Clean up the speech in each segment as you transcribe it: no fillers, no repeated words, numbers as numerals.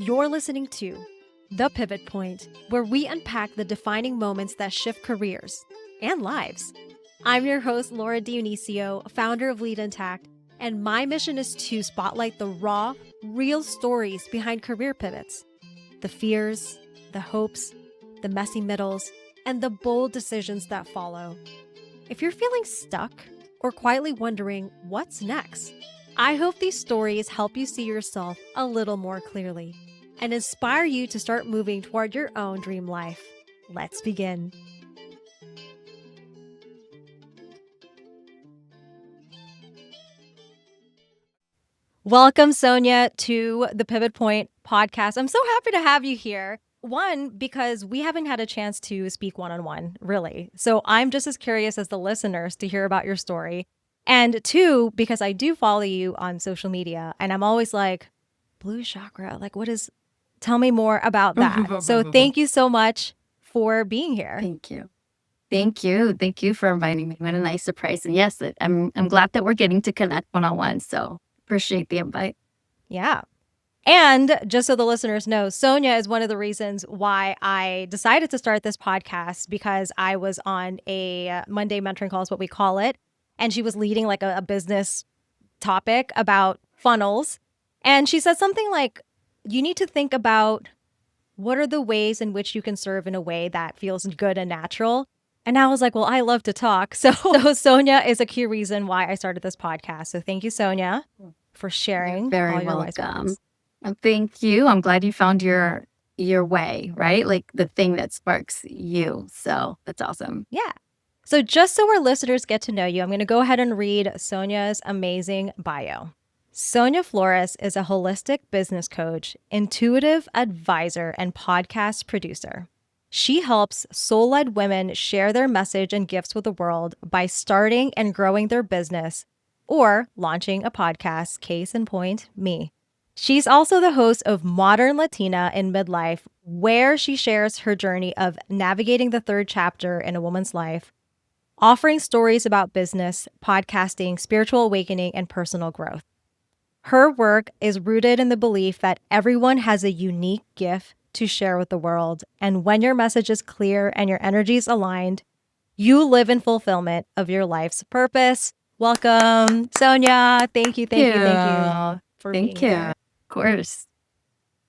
You're listening to The Pivot Point, where we unpack the defining moments that shift careers and lives. I'm your host, Laura Dionisio, founder of Lead Intact, and my mission is to spotlight the raw, real stories behind career pivots, the fears, the hopes, the messy middles, and the bold decisions that follow. If you're feeling stuck or quietly wondering what's next, I hope these stories help you see yourself a little more clearly and inspire you to start moving toward your own dream life. Let's begin. Welcome, Sonia, to the Pivot Point podcast. I'm so happy to have you here. One, because we haven't had a chance to speak one-on-one, really. So I'm just as curious as the listeners to hear about your story. And two, because I do follow you on social media and I'm always like, blue chakra, tell me more about that. So thank you so much for being here. Thank you. Thank you for inviting me. What a nice surprise. And yes, I'm glad that we're getting to connect one-on-one. So appreciate the invite. Yeah. And just so the listeners know, Sonia is one of the reasons why I decided to start this podcast, because I was on a Monday mentoring call is what we call it. And she was leading like a business topic about funnels. And she said something like, you need to think about what are the ways in which you can serve in a way that feels good and natural. And I was like, well, I love to talk. So Sonia is a key reason why I started this podcast. So thank you, Sonia, for sharing. You're very all your welcome. Thank you. I'm glad you found your way, right? Like the thing that sparks you. So that's awesome. Yeah. So just so our listeners get to know you, I'm going to go ahead and read Sonia's amazing bio. Sonia Flores is a holistic business coach, intuitive advisor, and podcast producer. She helps soul-led women share their message and gifts with the world by starting and growing their business or launching a podcast, case in point, me. She's also the host of Modern Latina in Midlife, where she shares her journey of navigating the third chapter in a woman's life, offering stories about business, podcasting, spiritual awakening, and personal growth. Her work is rooted in the belief that everyone has a unique gift to share with the world. And when your message is clear and your energy is aligned, you live in fulfillment of your life's purpose. Welcome, Sonia. Thank you for being here. Of course.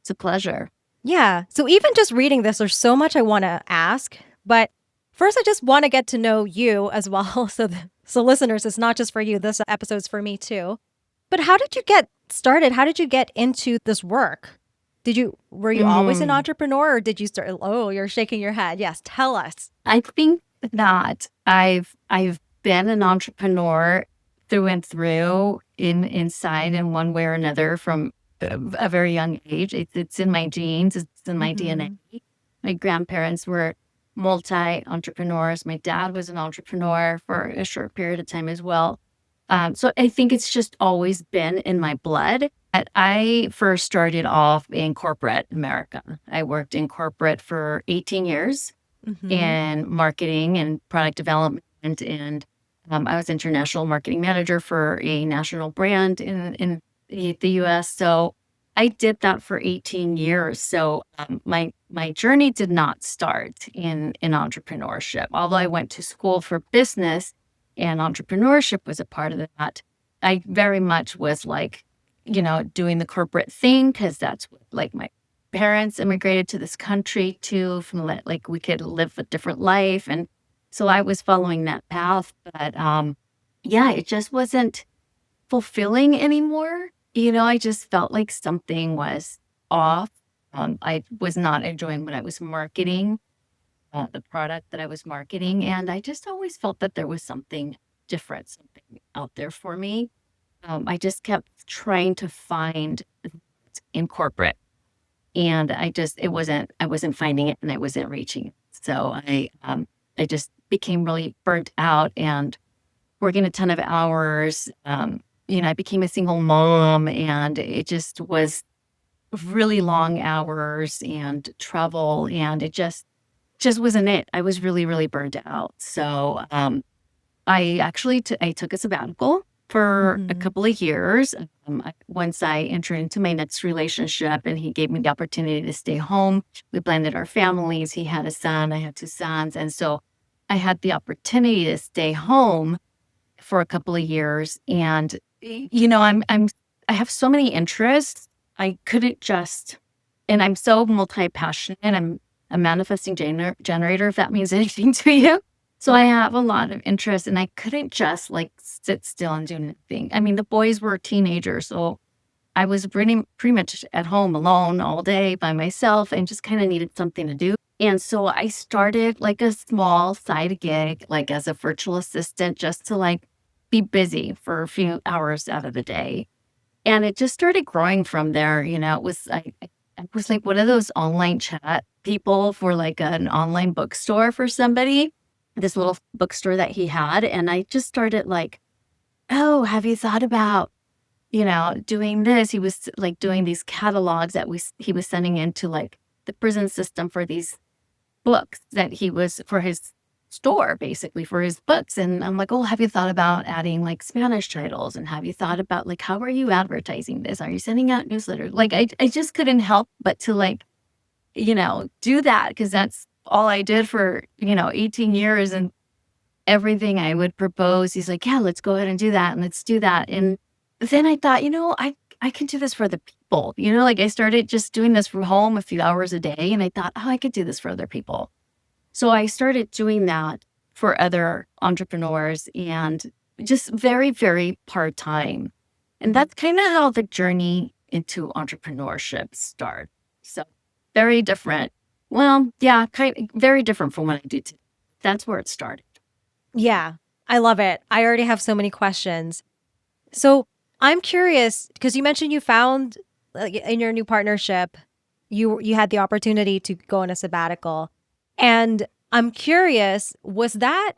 It's a pleasure. Yeah. So even just reading this, there's so much I want to ask. But first, I just want to get to know you as well. So listeners, it's not just for you. This episode's for me too. But how did you get started? How did you get into this work? Were you always an entrepreneur, or did you start? Oh, you're shaking your head. Yes, tell us. I think not. I've been an entrepreneur through and through, inside in one way or another from a very young age. It's in my genes. It's in my DNA. My grandparents were multi-entrepreneurs. My dad was an entrepreneur for a short period of time as well. So I think it's just always been in my blood. I first started off in corporate America. I worked in corporate for 18 years in marketing and product development. And I was international marketing manager for a national brand in the US. So I did that for 18 years. So my journey did not start in entrepreneurship. Although I went to school for business and entrepreneurship was a part of that, I very much was like, doing the corporate thing, because that's what like my parents immigrated to this country too, from like we could live a different life. And so I was following that path, but it just wasn't fulfilling anymore. I just felt like something was off. I was not enjoying what I was marketing, the product that I was marketing. And I just always felt that there was something different, something out there for me. I just kept trying to find in corporate, and I wasn't finding it, and I wasn't reaching it. So I just became really burnt out and working a ton of hours. I became a single mom, and it just was really long hours and travel, and it just wasn't it. I was really, really burned out. So I took a sabbatical for a couple of years. Once I entered into my next relationship and he gave me the opportunity to stay home, we blended our families. He had a son, I had two sons. And so I had the opportunity to stay home for a couple of years. And, I have so many interests. I couldn't just, and I'm so multi-passionate. I'm a manifesting generator, if that means anything to you. So I have a lot of interest and I couldn't just like sit still and do nothing. I mean, the boys were teenagers, so I was pretty much at home alone all day by myself and just kind of needed something to do. And so I started like a small side gig, like as a virtual assistant, just to like be busy for a few hours out of the day. And it just started growing from there. I was like one of those online chat people for like an online bookstore for somebody, this little bookstore that he had. And I just started like, oh, have you thought about, doing this? He was like doing these catalogs that he was sending into like the prison system for these books that he was for his store, basically for his books. And I'm like, oh, have you thought about adding like Spanish titles? And have you thought about like, how are you advertising this? Are you sending out newsletters? Like, I just couldn't help but to like, do that because that's all I did for, 18 years. And everything I would propose, he's like, yeah, let's go ahead and do that. And let's do that. And then I thought, I can do this for other people. Like I started just doing this from home a few hours a day. And I thought, oh, I could do this for other people. So I started doing that for other entrepreneurs and just very, very part-time. And that's kind of how the journey into entrepreneurship started. So very different. Well, yeah, very different from what I do today. That's where it started. Yeah, I love it. I already have so many questions. So I'm curious because you mentioned you found like, in your new partnership, you had the opportunity to go on a sabbatical. And I'm curious, was that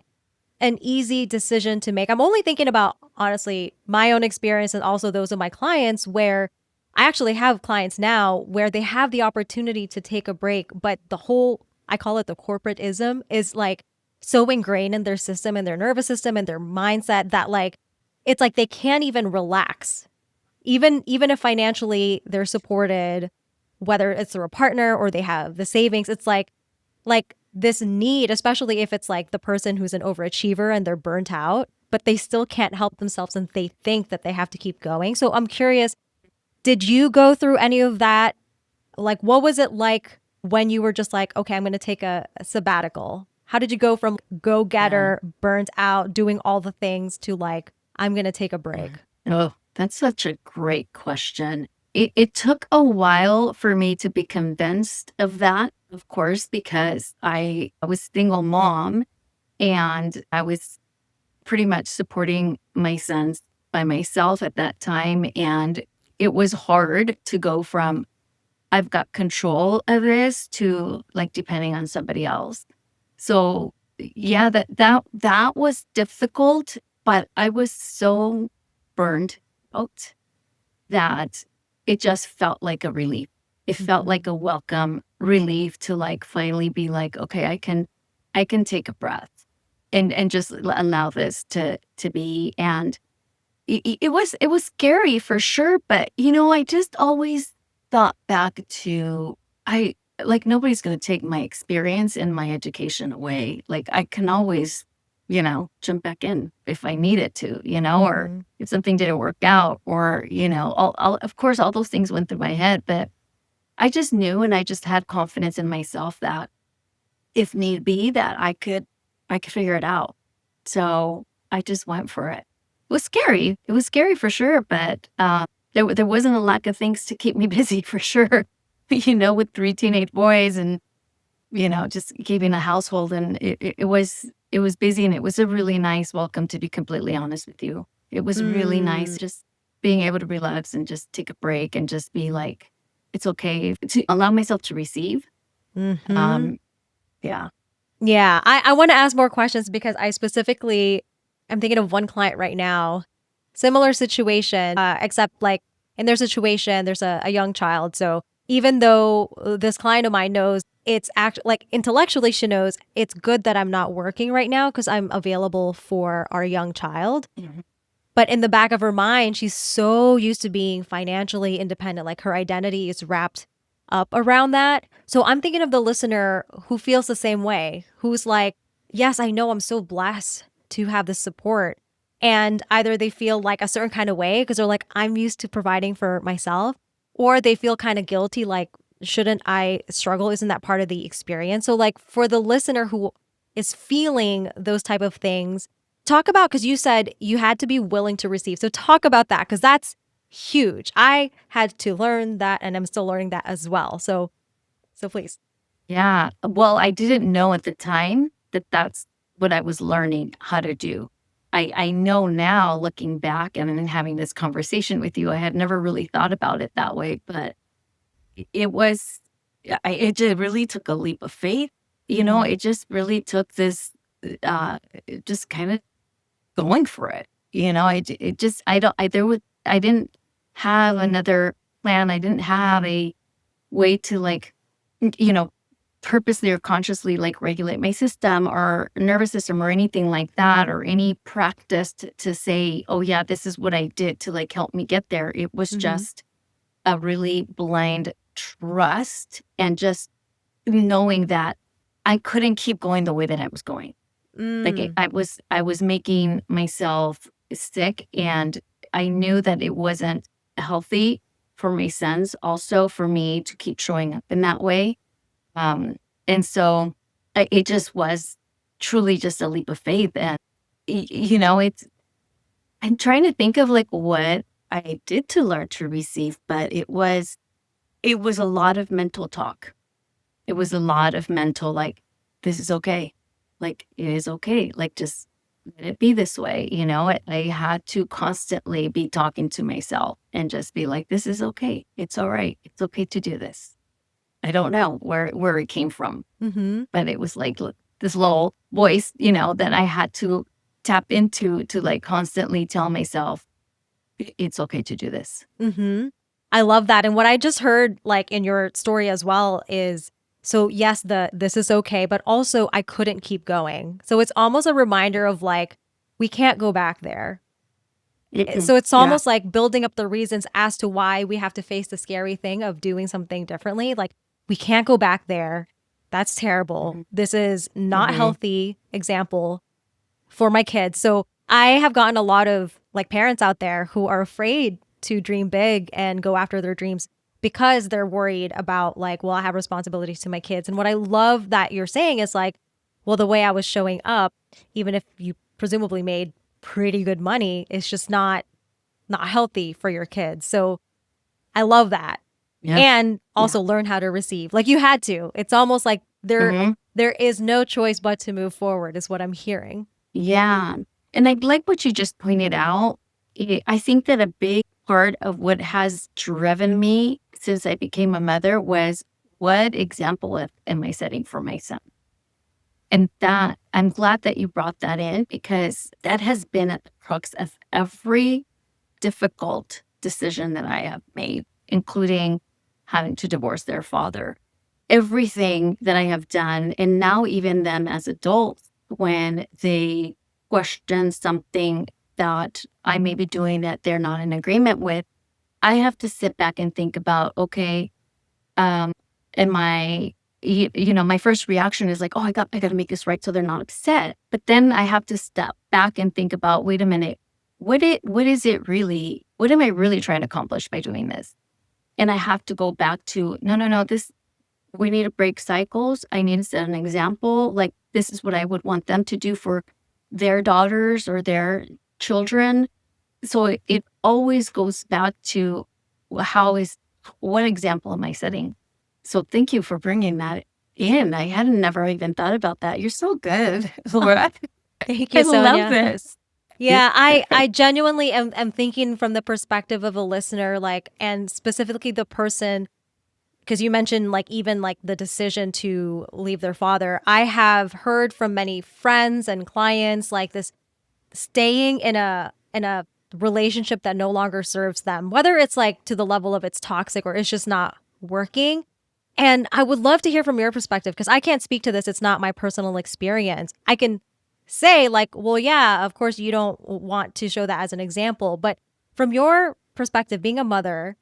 an easy decision to make? I'm only thinking about, honestly, my own experience and also those of my clients where I actually have clients now where they have the opportunity to take a break, but the whole, I call it the corporateism, is like so ingrained in their system and their nervous system and their mindset that like, it's like they can't even relax. Even if financially they're supported, whether it's through a partner or they have the savings, it's like this need, especially if it's like the person who's an overachiever and they're burnt out, but they still can't help themselves and they think that they have to keep going. So I'm curious, did you go through any of that? Like, what was it like when you were just like, okay, I'm going to take a sabbatical? How did you go from go-getter, burnt out, doing all the things to like, I'm going to take a break? Oh, that's such a great question. It took a while for me to be convinced of that, of course, because I was a single mom and I was pretty much supporting my sons by myself at that time. And it was hard to go from I've got control of this to like depending on somebody else. So yeah, that was difficult, but I was so burned out that it just felt like a relief. It felt like a welcome relief to like finally be like, okay, I can take a breath and just allow this to be. And it was scary for sure, but I just always thought back to like nobody's going to take my experience and my education away. Like I can always jump back in if I needed to, or if something didn't work out or, of course, all those things went through my head, but I just knew and I just had confidence in myself that if need be, that I could figure it out. So I just went for it. It was scary. It was scary for sure, but there wasn't a lack of things to keep me busy for sure, with 3 teenage boys and, just keeping a household. And it was busy and it was a really nice welcome, to be completely honest with you. It was really nice just being able to relax and just take a break and just be like, it's okay to allow myself to receive. Yeah. Yeah. I want to ask more questions because I'm thinking of one client right now, similar situation, except like in their situation, there's a young child. So even though this client of mine knows it's like intellectually, she knows it's good that I'm not working right now because I'm available for our young child. But in the back of her mind, she's so used to being financially independent. Like her identity is wrapped up around that. So I'm thinking of the listener who feels the same way, who's like, yes, I know I'm so blessed to have this support. And either they feel like a certain kind of way because they're like, I'm used to providing for myself, or they feel kind of guilty, like, shouldn't I struggle? Isn't that part of the experience? So, like, for the listener who is feeling those type of things, talk about, because you said you had to be willing to receive. So talk about that, because that's huge. I had to learn that, and I'm still learning that as well. So please. Yeah. Well, I didn't know at the time that that's what I was learning how to do. I know now, looking back and then having this conversation with you, I had never really thought about it that way, but it was, it just really took a leap of faith. It just really took this, just kind of going for it. It just, I don't, I, there was, I didn't have another plan. I didn't have a way to like, you know, purposely or consciously like regulate my system or nervous system or anything like that, or any practice to say, oh yeah, this is what I did to like help me get there. It was just a really blind trust and just knowing that I couldn't keep going the way that I was going. Like I was making myself sick, and I knew that it wasn't healthy for my sons also for me to keep showing up in that way. And so it just was truly just a leap of faith. And, I'm trying to think of like what I did to learn to receive, but it was a lot of mental talk. It was a lot of mental, like, this is okay. Like, it is okay. Like, just let it be this way. I had to constantly be talking to myself and just be like, this is okay. It's all right. It's okay to do this. I don't know where it came from, but it was like this little voice, that I had to tap into to like constantly tell myself, it's okay to do this. I love that. And what I just heard, like in your story as well, is so yes, this is okay, but also I couldn't keep going. So it's almost a reminder of like, we can't go back there. So it's almost like building up the reasons as to why we have to face the scary thing of doing something differently. Like, we can't go back there. That's terrible. This is not healthy example for my kids. So I have gotten a lot of like parents out there who are afraid to dream big and go after their dreams because they're worried about like, well, I have responsibilities to my kids. And what I love that you're saying is like, well, the way I was showing up, even if you presumably made pretty good money, it's just not healthy for your kids. So I love that. Yeah. And also learn how to receive. Like, you had to. It's almost like there is no choice but to move forward is what I'm hearing. Yeah. And I like what you just pointed out. I think that a big part of what has driven me since I became a mother was, what example am I setting for my son? And that, I'm glad that you brought that in, because that has been at the crux of every difficult decision that I have made, including having to divorce their father. Everything that I have done, and now even them as adults, when they question something that I may be doing that they're not in agreement with, I have to sit back and think about, okay, am I, my first reaction is like, oh, I got to make this right so they're not upset. But then I have to step back and think about, wait a minute, what is it really? What am I really trying to accomplish by doing this? And I have to go back to, no, we need to break cycles. I need to set an example. Like, this is what I would want them to do for their daughters or their children. So it always goes back to what example am I setting? So thank you for bringing that in. I had never even thought about that. You're so good, Laura. Thank you, Sonia. I love this. Yeah, I genuinely am thinking from the perspective of a listener, like, and specifically the person, because you mentioned like even like the decision to leave their father. I have heard from many friends and clients like this, staying in a relationship that no longer serves them, whether it's like to the level of it's toxic or it's just not working. And I would love to hear from your perspective, because I can't speak to this. It's not my personal experience. I can say like, well, yeah, of course you don't want to show that as an example, but from your perspective, being a mother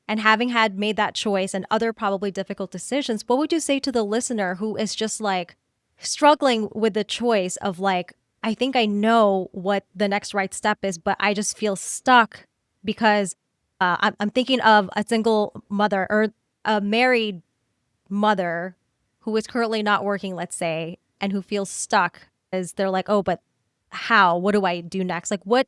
and having had made that choice and other probably difficult decisions, what would you say to the listener who is just like struggling with the choice of like, I think I know what the next right step is, but I just feel stuck because I'm thinking of a single mother or a married mother who is currently not working, let's say, and who feels stuck as they're like, oh, but how? What do I do next? Like, what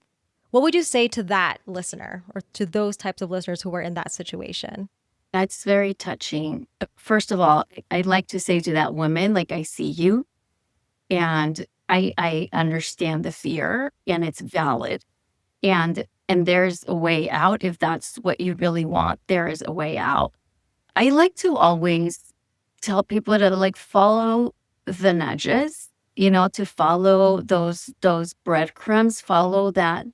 would you say to that listener or to those types of listeners who are in that situation? That's very touching. First of all, I'd like to say to that woman, like, I see you and I understand the fear and it's valid. And there's a way out. If that's what you really want, there is a way out. I like to always tell people to like follow the nudges, to follow those breadcrumbs, follow that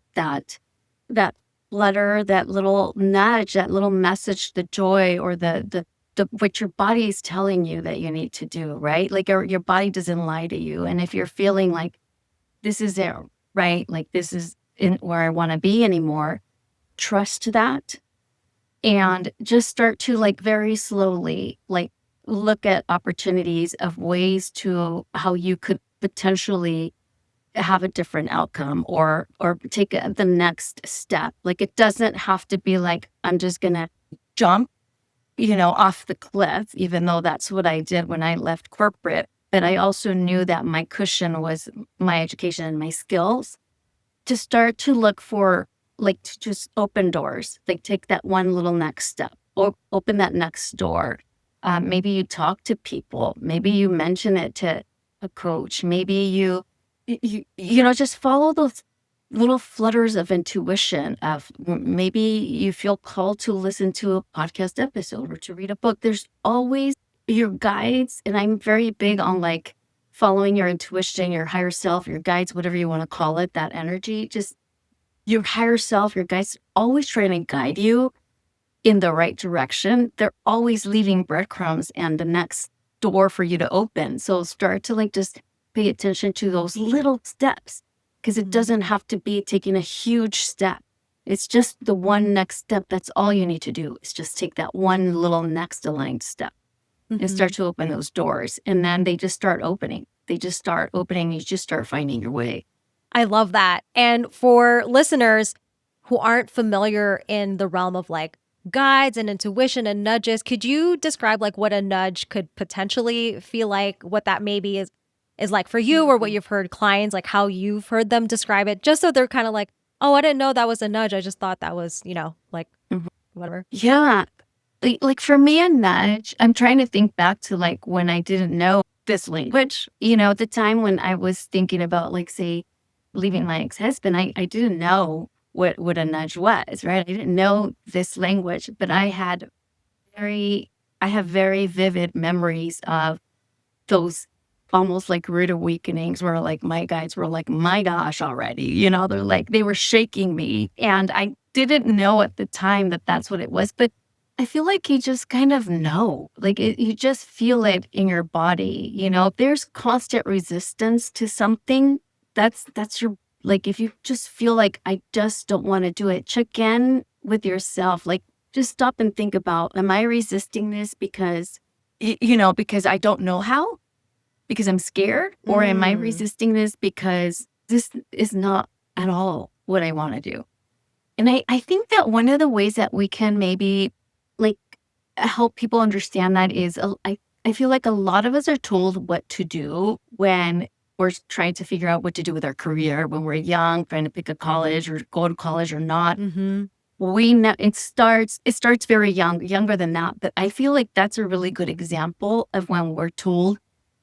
flutter, that little nudge, that little message, the joy or the what your body is telling you that you need to do, right? Like your body doesn't lie to you. And if you're feeling like this is it, right? Like this is in where I want to be anymore, trust that and just start to like very slowly like look at opportunities of ways to how you could potentially have a different outcome or take the next step. Like it doesn't have to be like I'm just gonna jump, off the cliff, even though that's what I did when I left corporate. But I also knew that my cushion was my education and my skills to start to look for like to just open doors, like take that one little next step or open that next door. Maybe you talk to people, maybe you mention it to a coach, maybe just follow those little flutters of intuition of maybe you feel called to listen to a podcast episode or to read a book. There's always your guides. And I'm very big on like following your intuition, your higher self, your guides, whatever you want to call it, that energy, just your higher self, your guides always trying to guide you in the right direction. They're always leaving breadcrumbs and the next door for you to open. So start to like just pay attention to those little steps because it doesn't have to be taking a huge step. It's just the one next step. That's all you need to do is just take that one little next aligned step and start to open those doors. And then they just start opening. They just start opening. You just start finding your way. I love that. And for listeners who aren't familiar in the realm of like guides and intuition and nudges, could you describe like what a nudge could potentially feel like, what that maybe is like for you or what you've heard clients, like how you've heard them describe it, just so they're kind of like, oh, I didn't know that was a nudge. I just thought that was, like whatever. Yeah. Like for me, a nudge, I'm trying to think back to like when I didn't know this language, at the time when I was thinking about like, say, leaving my ex-husband, I didn't know what a nudge was, right? I didn't know this language, but I have very vivid memories of those almost like rude awakenings where like my guides were like, my gosh, already, they're like, they were shaking me. And I didn't know at the time that that's what it was, but I feel like you just kind of know, like you just feel it in your body. If there's constant resistance to something, that's your, like, if you just feel like I just don't want to do it, check in with yourself. Like just stop and think about, am I resisting this because, because I don't know how? Because I'm scared? Or am I resisting this because this is not at all what I want to do? And I think that one of the ways that we can maybe like help people understand that is I feel like a lot of us are told what to do when we're trying to figure out what to do with our career when we're young, trying to pick a college or go to college or not. We know it starts very young, younger than that. But I feel like that's a really good example of when we're told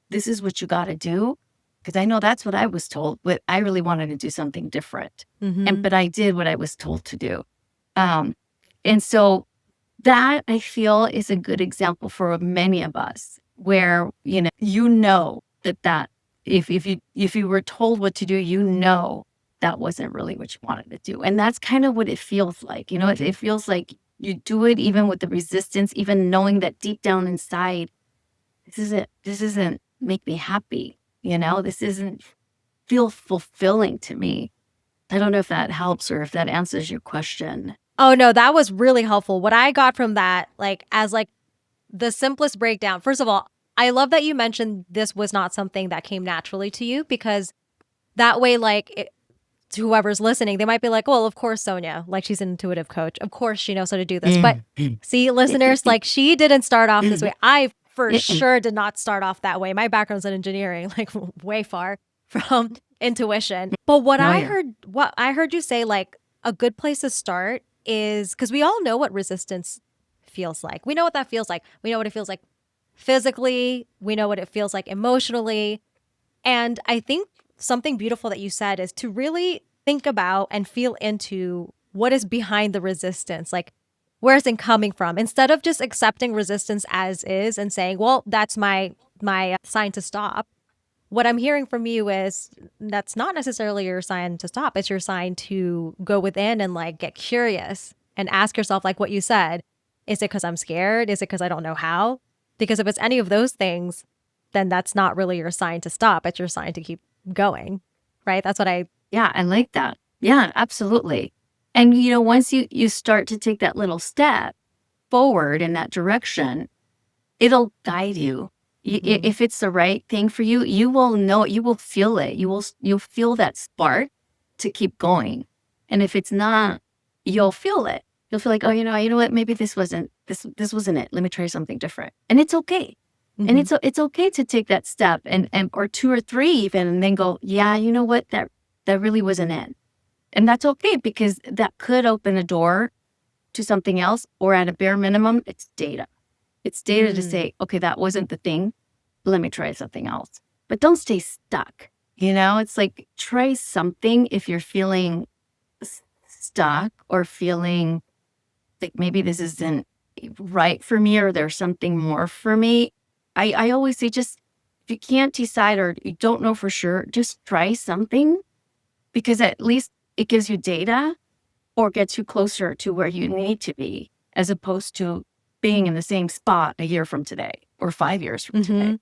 this is what you got to do. Because I know that's what I was told, but I really wanted to do something different. But I did what I was told to do. And so that I feel is a good example for many of us where, that if you were told what to do, that wasn't really what you wanted to do. And that's kind of what it feels like. It feels like you do it even with the resistance, even knowing that deep down inside, this isn't make me happy. This isn't feel fulfilling to me. I don't know if that helps or if that answers your question. Oh no, that was really helpful. What I got from that, like as like the simplest breakdown. First of all, I love that you mentioned this was not something that came naturally to you, because that way, to whoever's listening, they might be like, well, of course, Sonia, like she's an intuitive coach. Of course she knows how to do this. But see, listeners, like she didn't start off this way. I for sure did not start off that way. My background's in engineering, like way far from intuition. But what I heard you say, like a good place to start is, because we all know what resistance feels like. We know what that feels like. We know what it feels like physically. We know what it feels like emotionally. And I think something beautiful that you said is to really think about and feel into what is behind the resistance. Like, where is it coming from? Instead of just accepting resistance as is and saying, well, that's my sign to stop. What I'm hearing from you is that's not necessarily your sign to stop. It's your sign to go within and like get curious and ask yourself, like what you said, is it because I'm scared? Is it because I don't know how? Because if it's any of those things, then that's not really your sign to stop. It's your sign to keep going, right? That's what I. Yeah, I like that. Yeah, absolutely. And, once you start to take that little step forward in that direction, it'll guide you. If it's the right thing for you, you will know it. You will feel it. You'll feel that spark to keep going. And if it's not, you'll feel it. You'll feel like, oh, you know what? Maybe this wasn't it. Let me try something different. And it's okay. And it's okay to take that step and or two or three even, and then go, yeah, you know what? That really wasn't it. And that's okay, because that could open a door to something else, or at a bare minimum, it's data. It's data to say, okay, that wasn't the thing. Let me try something else. But don't stay stuck. It's like, try something if you're feeling stuck or feeling like maybe this isn't right for me or there's something more for me. I always say, just if you can't decide or you don't know for sure, just try something, because at least it gives you data or gets you closer to where you need to be, as opposed to being in the same spot a year from today or 5 years from today.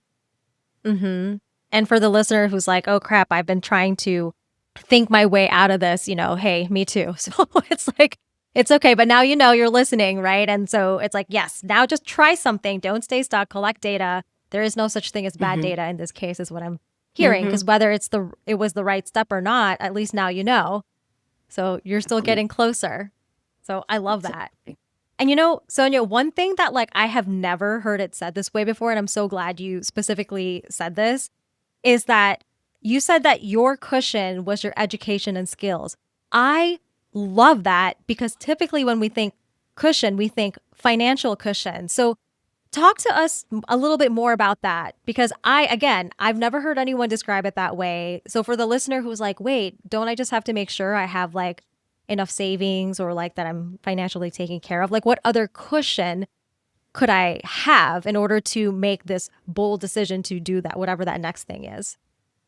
And for the listener who's like, oh crap, I've been trying to think my way out of this, hey, me too. So it's like, it's okay. But now you're listening, right? And so it's like, yes, now just try something. Don't stay stuck. Collect data. There is no such thing as bad data in this case, is what I'm hearing. Because whether it was the right step or not, at least now you know. So you're still getting closer. So I love that. And Sonia, one thing that like I have never heard it said this way before, and I'm so glad you specifically said this, is that you said that your cushion was your education and skills. I love that, because typically when we think cushion, we think financial cushion. So talk to us a little bit more about that, because I've never heard anyone describe it that way. So for the listener who's like, wait, don't I just have to make sure I have like enough savings, or like that I'm financially taken care of? Like, what other cushion could I have in order to make this bold decision to do that, whatever that next thing is?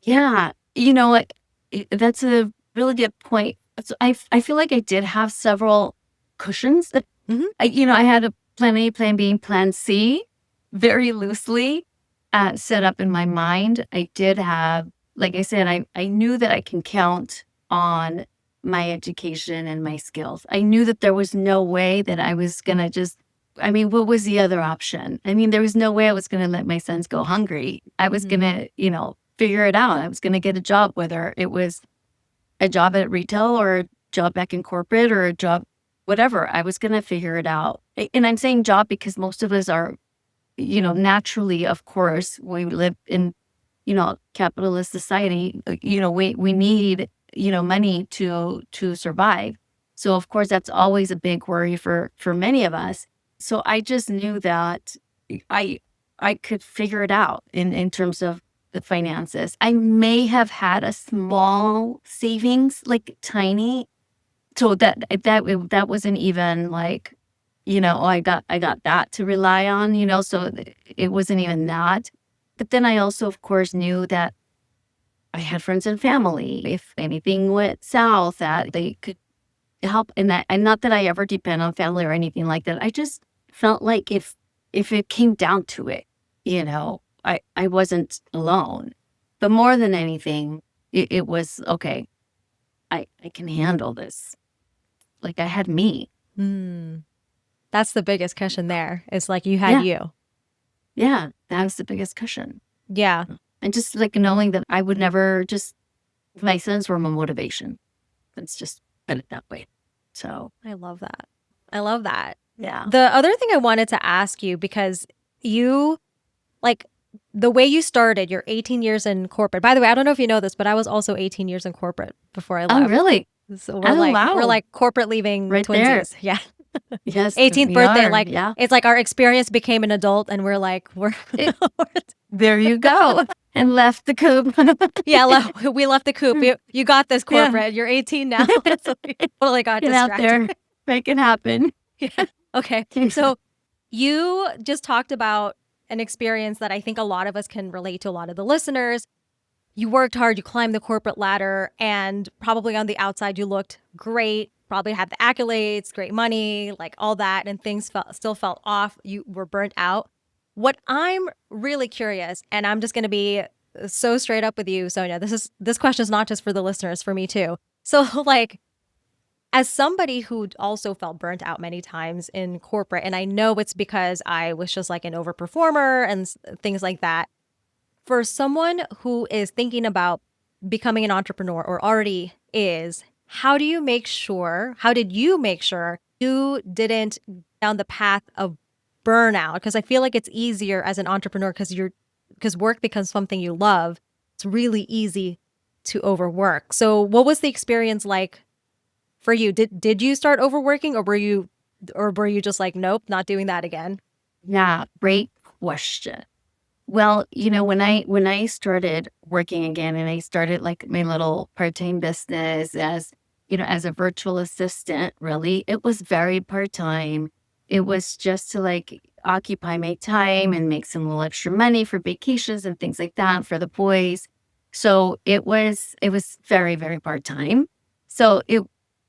Yeah. What? That's a really good point. So I feel like I did have several cushions that, I had a plan A, plan B, and plan C very loosely set up in my mind. I did have, like I said, I knew that I can count on my education and my skills. I knew that there was no way that I was going to what was the other option? There was no way I was going to let my sons go hungry. I was going to, figure it out. I was going to get a job, whether it was a job at retail or a job back in corporate or a job, whatever. I was going to figure it out. And I'm saying job because most of us are, naturally, of course, we live in, capitalist society. We need, money to survive. So of course, that's always a big worry for many of us. So I just knew that I could figure it out in terms of the finances. I may have had a small savings, like tiny, so that wasn't even like, I got that to rely on, so it wasn't even that. But then I also, of course, knew that I had friends and family. If anything went south, that they could help. And not that I ever depend on family or anything like that. I just felt like if it came down to it, I wasn't alone. But more than anything, it was, okay, I can handle this. Like I had me. That's the biggest cushion there. It's like you had Yeah. you. Yeah. That was the biggest cushion. Yeah. And just like knowing that I would never just, my sons were my motivation. Let's just put it that way. So, I love that. I love that. yeah. The other thing I wanted to ask you, because you, like, the way you started, you're 18 years in corporate. By the way, I don't know if you know this, but I was also 18 years in corporate before I Oh, left. really? So Oh, we're wow. like corporate leaving Right there. twinsies. Yeah. Yes, 18th we birthday. are. Like, Yeah. it's like our experience became an adult and we're like, we're, It- there you go. And left the coop. yeah, we left the coop. You got this, Yeah. corporate. You're 18 now. So we totally got Get out distracted. there. Make it happen. Yeah. Okay. So you just talked about an experience that I think a lot of us can relate to, a lot of the listeners. You worked hard, you climbed the corporate ladder, and probably on the outside you looked great, probably had the accolades, great money, like all that, and things still felt off. You were burnt out. What I'm really curious, and I'm just going to be so straight up with you, Sonia. This question is not just for the listeners, for me too. So like, as somebody who also felt burnt out many times in corporate, and I know it's because I was just like an overperformer and things like that. For someone who is thinking about becoming an entrepreneur or already is, how did you make sure you didn't down the path of burnout? Because I feel like it's easier as an entrepreneur because work becomes something you love. It's really easy to overwork. So what was the experience like for you? Did you start overworking, or were you just like, nope, not doing that again? Yeah. Great question. Well, when I started working again and I started like my little part-time business as a virtual assistant, really, it was very part-time. It was just to like occupy my time and make some little extra money for vacations and things like that for the boys. So it was very, very part-time. So it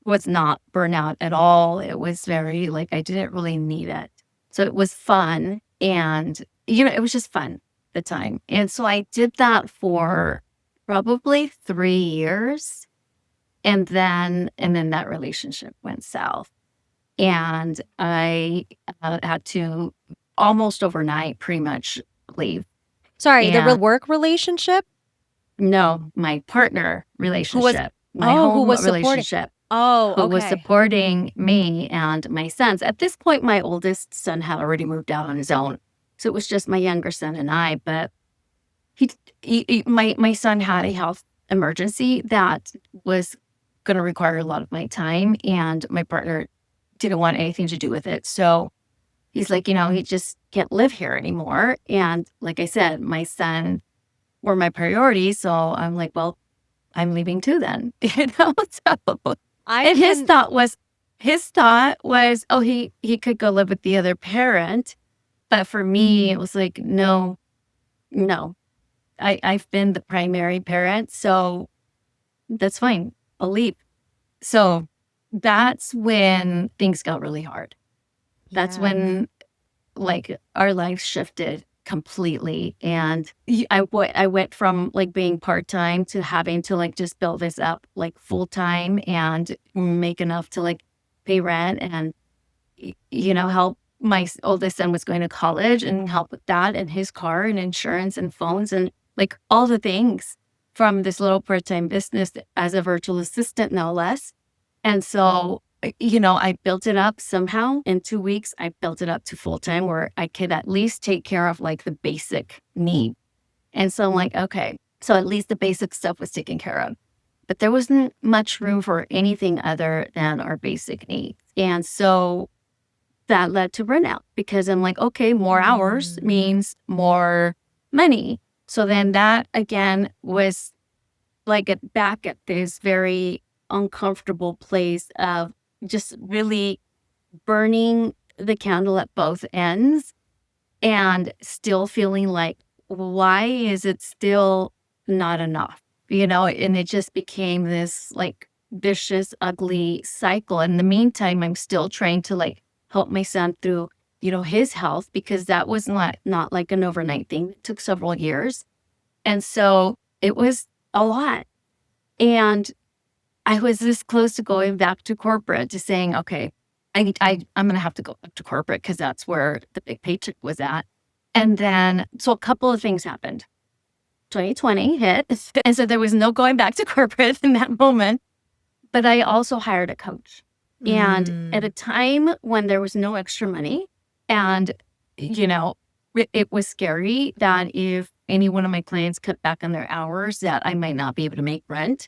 was not burnout at all. It was very like I didn't really need it. So it was fun and it was just fun the time. And so I did that for probably 3 years. And then that relationship went south. And I had to almost overnight pretty much leave. Sorry, the And work relationship. no, my partner Who was relationship, my who home was supporting? relationship, Oh, who was okay. supporting me and my sons. At this point, my oldest son had already moved out on his own. So it was just my younger son and I. But my son had a health emergency that was going to require a lot of my time, and my partner didn't want anything to do with it. So he's like, he just can't live here anymore. And like I said, my son were my priority. So I'm like, well, I'm leaving too then. So I and his can. thought was, oh, he could go live with the other parent. But for me, it was like, no, no. I've been the primary parent, so that's fine. I'll leave. So that's when things got really hard. That's Yeah. when like our lives shifted completely. And I went from like being part-time to having to like just build this up like full-time and make enough to like pay rent and, help. My oldest son was going to college and help with that and his car and insurance and phones and like all the things from this little part-time business as a virtual assistant, no less. And so, I built it up somehow in 2 weeks. I built it up to full time where I could at least take care of like the basic need. And so I'm like, okay, so at least the basic stuff was taken care of. But there wasn't much room for anything other than our basic needs. And so that led to burnout because I'm like, okay, more hours means more money. So then that again was like back at this very uncomfortable place of just really burning the candle at both ends and still feeling like, why is it still not enough? And it just became this like vicious, ugly cycle. In the meantime, I'm still trying to like help my son through, his health because that was not like an overnight thing. It took several years. And so it was a lot. And I was this close to going back to corporate, to saying, okay, I'm going to have to go back to corporate because that's where the big paycheck was at. And then, so a couple of things happened. 2020 hit. And so there was no going back to corporate in that moment. But I also hired a coach. And at a time when there was no extra money, and, it was scary that if any one of my clients cut back on their hours, that I might not be able to make rent.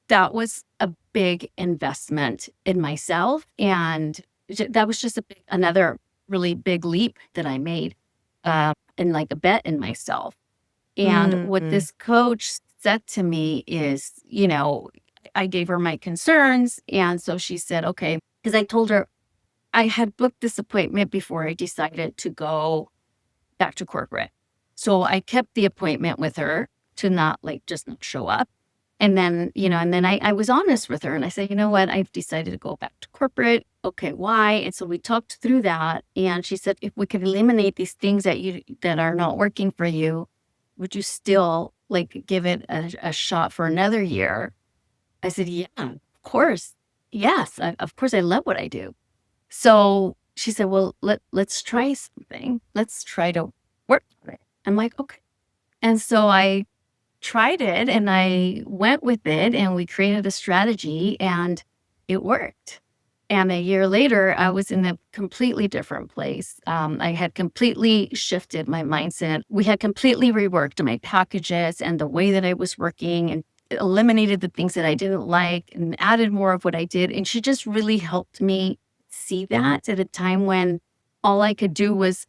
That was a big investment in myself. And that was just another really big leap that I made, and like a bet in myself. And what this coach said to me is, I gave her my concerns. And so she said, okay, because I told her I had booked this appointment before I decided to go back to corporate. So I kept the appointment with her to not just not show up. And then, I was honest with her and I said, you know what, I've decided to go back to corporate. Okay, why? And so we talked through that. And she said, if we could eliminate these things that are not working for you, would you still give it a shot for another year? I said, yeah, of course. Yes, of course, I love what I do. So she said, well, let's try something. Let's try to work on it. I'm like, okay. And so I tried it and I went with it and we created a strategy and it worked. And a year later, I was in a completely different place. I had completely shifted my mindset. We had completely reworked my packages and the way that I was working, and eliminated the things that I didn't like and added more of what I did. And she just really helped me see that at a time when all I could do was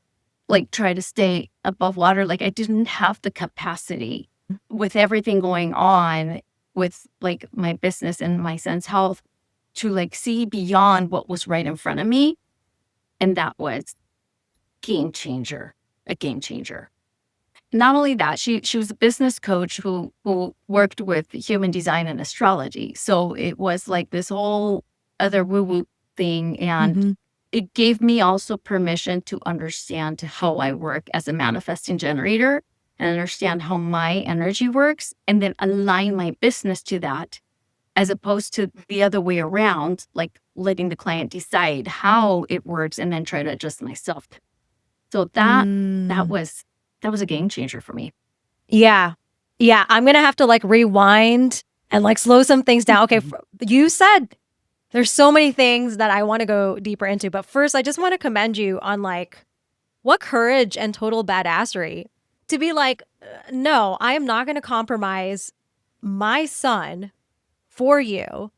try to stay above water. I didn't have the capacity with everything going on with my business and my son's health to see beyond what was right in front of me. And that was a game changer. Not only that, she was a business coach who worked with human design and astrology. So it was this whole other woo-woo thing. And it gave me also permission to understand how I work as a manifesting generator and understand how my energy works, and then align my business to that, as opposed to the other way around, letting the client decide how it works and then try to adjust myself. So that was a game changer for me. Yeah. Yeah. I'm going to have to rewind and slow some things down. Okay. You said there's so many things that I want to go deeper into. But first, I just want to commend you on what courage and total badassery to be no, I am not going to compromise my son for you.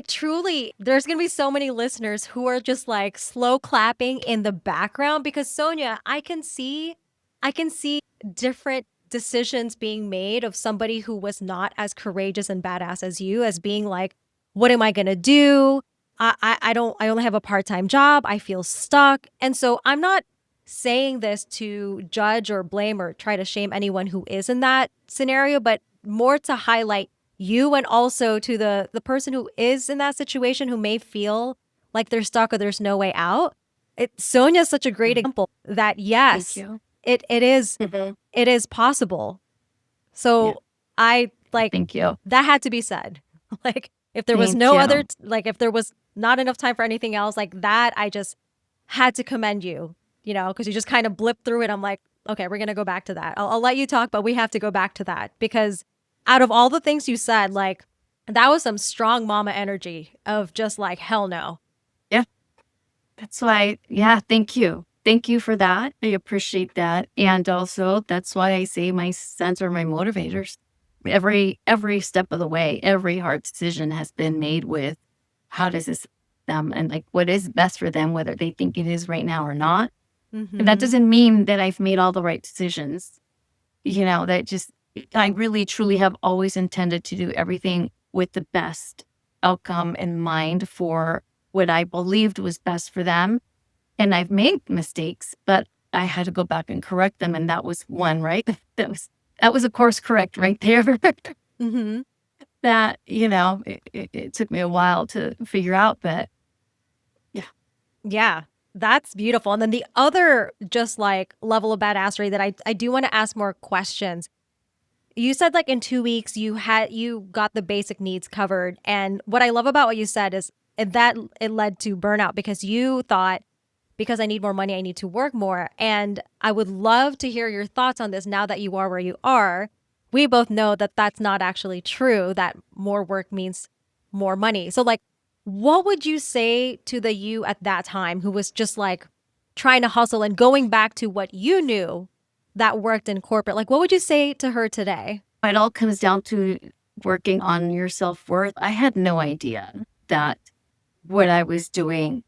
Truly, there's going to be so many listeners who are just slow clapping in the background because Sonia, I can see different decisions being made of somebody who was not as courageous and badass as you, as being what am I going to do? I only have a part-time job. I feel stuck. And so I'm not saying this to judge or blame or try to shame anyone who is in that scenario, but more to highlight you, and also to the person who is in that situation who may feel like they're stuck or there's no way out. Sonia's such a great example that yes, Thank you. it is possible. So I Thank you. that had to be said. If there was Thank no you. other if there was not enough time for anything else that, I just had to commend you, because you just kind of blipped through it. I'm like, okay, we're going to go back to that. I'll let you talk, but we have to go back to that because out of all the things you said, that was some strong mama energy of just hell no. Yeah. That's why, thank you. Thank you for that. I appreciate that. And also, that's why I say my sons are my motivators. Every step of the way, every hard decision has been made with how does this them and what is best for them, whether they think it is right now or not. And that doesn't mean that I've made all the right decisions. I really truly have always intended to do everything with the best outcome in mind for what I believed was best for them. And I've made mistakes, but I had to go back and correct them. And that was one, right? That was a course correct right there. That, it took me a while to figure out, but yeah. Yeah, that's beautiful. And then the other just level of badassery that I do want to ask more questions. you said like in 2 weeks you got the basic needs covered. And what I love about what you said is that it led to burnout because you thought, because I need more money, I need to work more. And I would love to hear your thoughts on this now that you are where you are. We both know that that's not actually true, that more work means more money. So, like, what would you say to the you at that time who was just like trying to hustle and going back to what you knew that worked in corporate? Like, what would you say to her today? It all comes down to working on your self-worth. I had no idea that what I was doing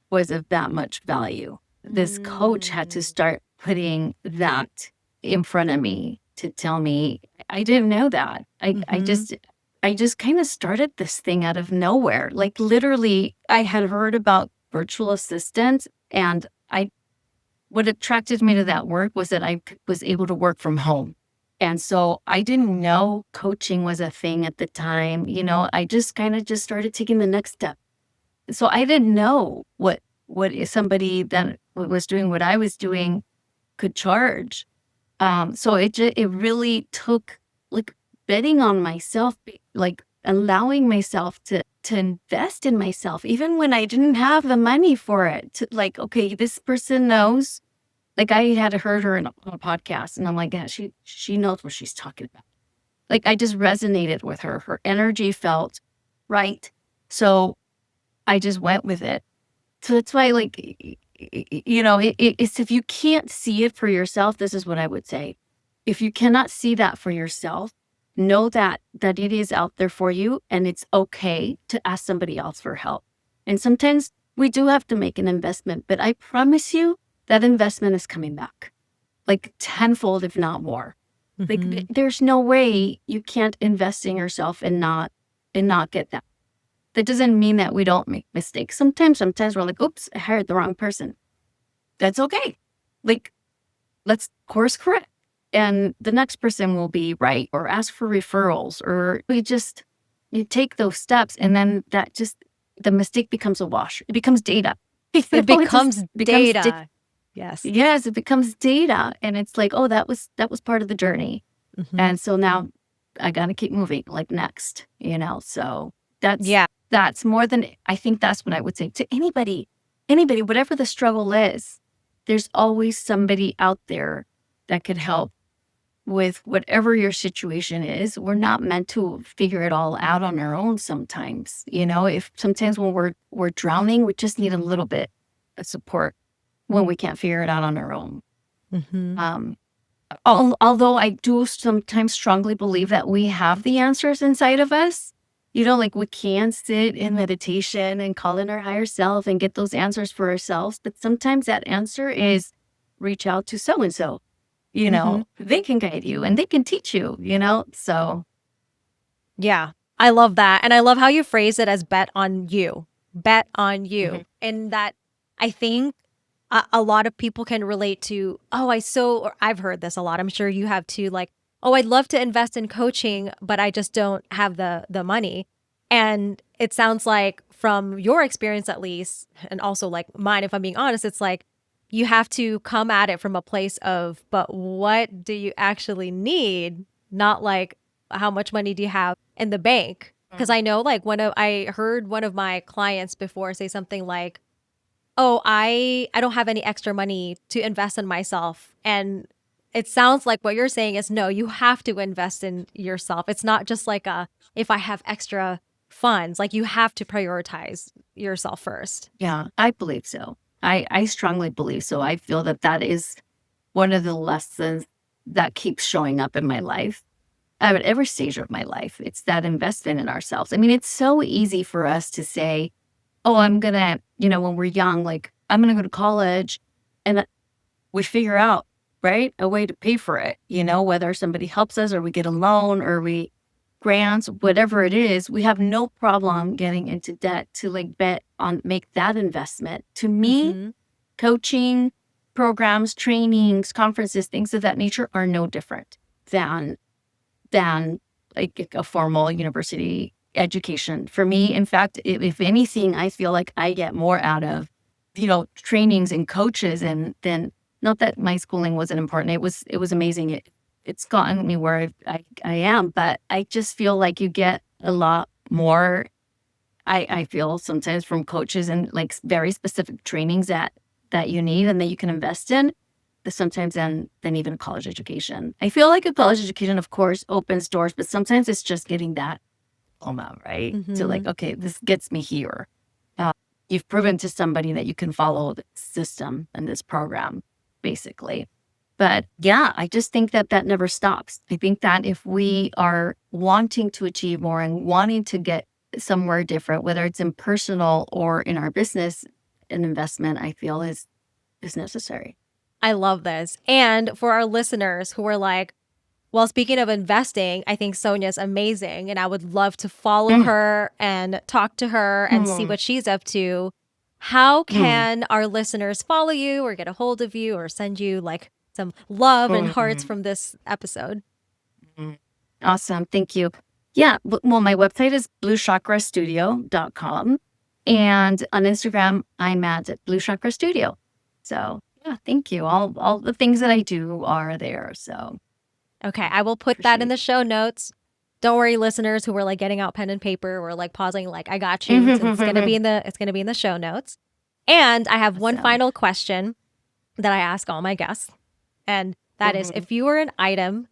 was of that much value. This coach had to start putting that in front of me to tell me. I didn't know that. I just kind of started this thing out of nowhere. Like literally, I had heard about virtual assistants, and what attracted me to that work was that I was able to work from home. And so I didn't know coaching was a thing at the time. I just kind of just started taking the next step. So I didn't know what somebody that was doing what I was doing could charge. So it really took like betting on myself, like allowing myself to invest in myself, even when I didn't have the money for it. To like, okay, this person knows. Like I had heard her on a podcast, and I'm like, yeah, she knows what she's talking about. Like I just resonated with her. Her energy felt right. So I just went with it. So that's why, like, it's if you can't see it for yourself, this is what I would say. If you cannot see that for yourself, know that it is out there for you, and it's okay to ask somebody else for help. And sometimes we do have to make an investment, but I promise you that investment is coming back, like tenfold, if not more. Like there's no way you can't invest in yourself and not get that. That doesn't mean that we don't make mistakes. Sometimes we're like, oops, I hired the wrong person. That's okay. Like, let's course correct. And the next person will be right, or ask for referrals, or you take those steps, and then the mistake becomes a wash. It becomes data. It becomes data. Yes. Yes, it becomes data. And it's like, oh, that was part of the journey. And so now I got to keep moving, like next, so that's more than, I think that's what I would say to anybody, whatever the struggle is, there's always somebody out there that could help with whatever your situation is. We're not meant to figure it all out on our own sometimes. If sometimes when we're drowning, we just need a little bit of support when we can't figure it out on our own. Although I do sometimes strongly believe that we have the answers inside of us. Like we can sit in meditation and call in our higher self and get those answers for ourselves. But sometimes that answer is reach out to so-and-so, they can guide you and they can teach you, so. Yeah, I love that. And I love how you phrase it as bet on you, And that I think a lot of people can relate to, or I've heard this a lot. I'm sure you have too. Like, I'd love to invest in coaching, but I just don't have the money. And it sounds like from your experience, at least, and also like mine, if I'm being honest, it's like you have to come at it from a place of, but what do you actually need? Not like, how much money do you have in the bank? Because I know like I heard one of my clients before say something like, I don't have any extra money to invest in myself. And it sounds like what you're saying is, no, you have to invest in yourself. It's not just like if I have extra funds, like you have to prioritize yourself first. Yeah, I believe so. I strongly believe so. I feel that is one of the lessons that keeps showing up in my life. At every stage of my life, it's that investment in ourselves. I mean, it's so easy for us to say, I'm going to, when we're young, like, I'm going to go to college, and we figure out, right, a way to pay for it, whether somebody helps us or we get a loan or we grants, whatever it is, we have no problem getting into debt to like make that investment. To me, coaching programs, trainings, conferences, things of that nature are no different than like a formal university education. For me, in fact, if anything, I feel like I get more out of, trainings and coaches, and then not that my schooling wasn't important. It was amazing. it's gotten me where I am, but I just feel like you get a lot more. I feel sometimes from coaches and like very specific trainings that you need and that you can invest in, sometimes than even college education. I feel like a college education, of course, opens doors, but sometimes it's just getting that diploma, right? So like, okay, this gets me here. You've proven to somebody that you can follow the system and this program, basically. But yeah, I just think that never stops. I think that if we are wanting to achieve more and wanting to get somewhere different, whether it's in personal or in our business, an investment, I feel is necessary. I love this. And for our listeners who are like, well, speaking of investing, I think Sonia's amazing and I would love to follow her and talk to her and see what she's up to. How can our listeners follow you or get a hold of you or send you like some love and hearts from this episode? Awesome. Thank you. Yeah. Well, my website is bluechakrastudio.com. And on Instagram, I'm at Blue Chakra Studio. So yeah, thank you. All the things that I do are there. So okay, I will put that in the show notes. Don't worry, listeners who were like getting out pen and paper or like pausing, like I got you. It's gonna be in the show notes. And I have one final question that I ask all my guests, and that is, if you were an item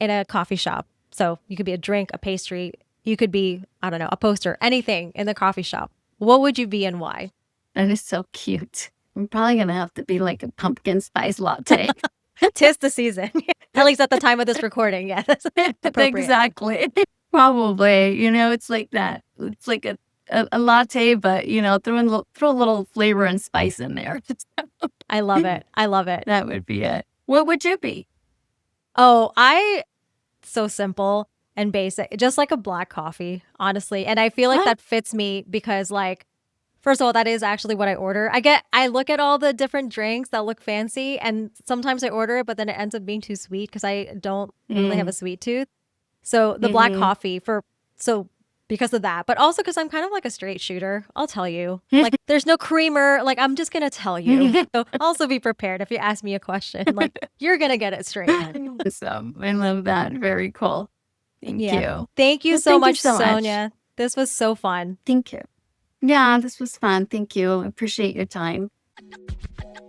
in a coffee shop, so you could be a drink, a pastry, you could be, I don't know, a poster, anything in the coffee shop, what would you be and why? That is so cute. I'm probably gonna have to be like a pumpkin spice latte. 'Tis the season. At least at the time of this recording. Yeah, that's appropriate. Exactly. Probably. It's like that. It's like a latte, but throw a little flavor and spice in there. I love it. I love it. That would be it. What would you be? Oh, so simple and basic, just like a black coffee, honestly. And I feel like that fits me because like, first of all, that is actually what I order. I look at all the different drinks that look fancy and sometimes I order it, but then it ends up being too sweet because I don't really have a sweet tooth. So the black coffee because of that, but also because I'm kind of like a straight shooter. I'll tell you, like there's no creamer. Like I'm just going to tell you. So also be prepared if you ask me a question, like you're going to get it straight. Awesome. I love that. Very cool. Thank you. Thank you so much, Sonia. This was so fun. Thank you. Yeah, this was fun. Thank you. I appreciate your time.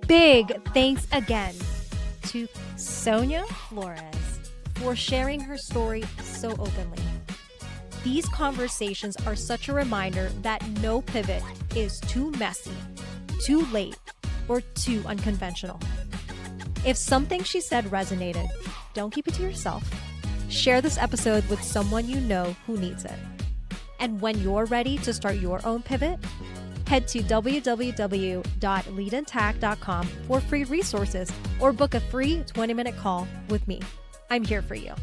Big thanks again to Sonia Flores for sharing her story so openly. These conversations are such a reminder that no pivot is too messy, too late, or too unconventional. If something she said resonated, don't keep it to yourself. Share this episode with someone you know who needs it. And when you're ready to start your own pivot, head to www.leadintact.com for free resources or book a free 20-minute call with me. I'm here for you.